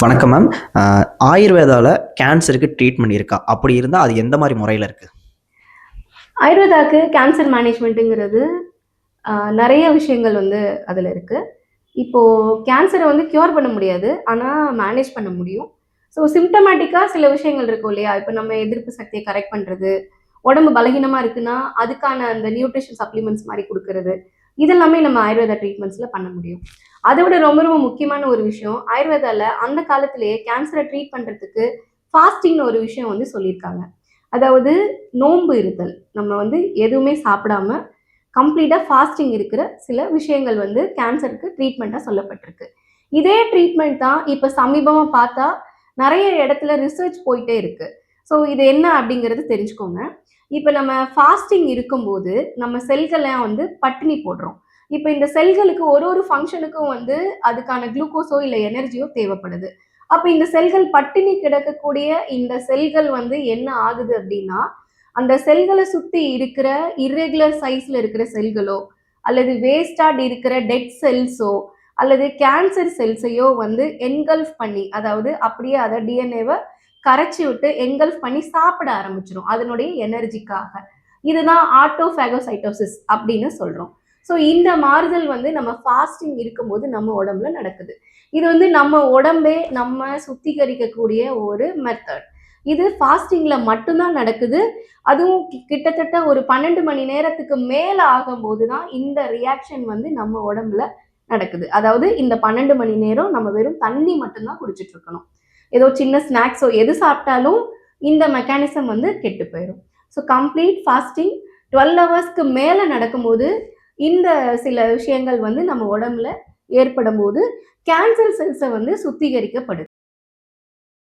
வணக்கம் மேம். ஆயுர்வேதால கேன்சருக்கு ட்ரீட்மெண்ட் இருக்கா? அப்படி இருந்தா அது எந்த மாரி முறையில இருக்கு? ஆயுர்வேதாக்கு கேன்சர் மேனேஜ்மெண்ட்டுங்கிறது நெறைய விஷயங்கள் வந்து அதில இருக்கு. இப்போ கேன்சர வந்து கியூர் பண்ண முடியாது. ஆனா மேனேஜ் பண்ண முடியும். ஸோ சிம்ப்டமேட்டிக்கா சில விஷயங்கள் இருக்கும் இல்லையா? இப்ப நம்ம எதிர்ப்பு சக்திய கரெக்ட் பண்றது, உடம்பு பலகீனமா இருக்குன்னா, அதுக்கான அந்த நியூட்ரிஷன் சப்ளிமெண்ட்ஸ் மாரி குடுக்குறது. இதெல்லாமே நம்ம ஆயுர்வேதா ட்ரீட்மெண்ட்ஸ்ல பண்ண முடியும். அத விட ரொம்ப ரொம்ப முக்கியமான ஒரு விஷயம், ஆயுர்வேதால அந்த காலத்திலேயே கேன்சர ட்ரீட் பண்றதுக்கு ஃபாஸ்டிங்ன்னு ஒரு விஷயம் வந்து சொல்லியிருக்காங்க. அதாவது நோன்பு இருத்தல். நம்ம வந்து எதுவுமே சாப்பிடாம கம்ப்ளீட்டா ஃபாஸ்டிங் இருக்கிற சில விஷயங்கள் வந்து கேன்சருக்கு ட்ரீட்மெண்ட்டா சொல்லப்பட்டிருக்கு. இதே ட்ரீட்மெண்ட் தான் இப்ப சமீபமா பார்த்தா நெறைய இடத்துல ரிசர்ச் போயிட்டே இருக்கு. ஸோ இது என்ன அப்படிங்கிறது தெரிஞ்சுக்கோங்க. இப்ப நம்ம ஃபாஸ்டிங் இருக்கும்போது, நம்ம செல்கள்லாம் வந்து பட்டினி போடுறோம். இப்ப இந்த செல்களுக்கு ஒரு ஒரு ஃபங்ஷனுக்கும் வந்து அதுக்கான குளுக்கோஸோ இல்ல எனர்ஜியோ தேவைப்படுது. அப்ப இந்த செல்கள் பட்டினி கிடக்கக்கூடிய இந்த செல்கள் வந்து என்ன ஆகுது அப்படின்னா, அந்த செல்கள சுத்தி இருக்கிற இர்ரெகுலர் சைஸ்ல இருக்கிற செல்களோ, அல்லது வேஸ்ட்டா இருக்கிற டெட் செல்ஸோ, அல்லது கேன்சர் செல்ஸையோ வந்து என்கல்ஃப் பண்ணி, அதாவது அப்படியே அத டிஎன்ஏவ கரைச்சு விட்டு என்கல்ஃப் பண்ணி சாப்பிட ஆரம்பிச்சுரும். அதனுடைய எனர்ஜிக்காக. இதுதான் ஆட்டோஃபாகோசைட்டோசிஸ் அப்படின்னு சொல்றோம். ஸோ இந்த மாறுதல் வந்து நம்ம ஃபாஸ்டிங் இருக்கும்போது நம்ம உடம்புல நடக்குது. இது வந்து நம்ம உடம்பே நம்ம சுத்திகரிக்கக்கூடிய ஒரு மெத்தட். இது ஃபாஸ்டிங்ல மட்டும் தான் நடக்குது. அதுவும் கிட்டத்தட்ட ஒரு 12 மணி நேரத்துக்கு மேல ஆகும்போது தான் இந்த ரியாக்ஷன் வந்து நம்ம உடம்புல நடக்குது. அதாவது இந்த 12 மணி நேரம் நம்ம வெறும் தண்ணி மட்டும் தான் குடிச்சிட்டு இருக்கணும். ஏதோ சின்ன ஸ்நாக்ஸோ எது சாப்பிட்டாலும் இந்த மெக்கானிசம் வந்து கெட்டு போயிரும். ஸோ கம்ப்ளீட் ஃபாஸ்டிங் 12 ஹவர்ஸ்க்கு மேல நடக்கும்போது, இந்த சில விஷயங்கள் வந்து நம்ம உடம்புல ஏற்படும்போது, கேன்சர் செல்ஸ வந்து சுத்திகரிக்கப்படுது.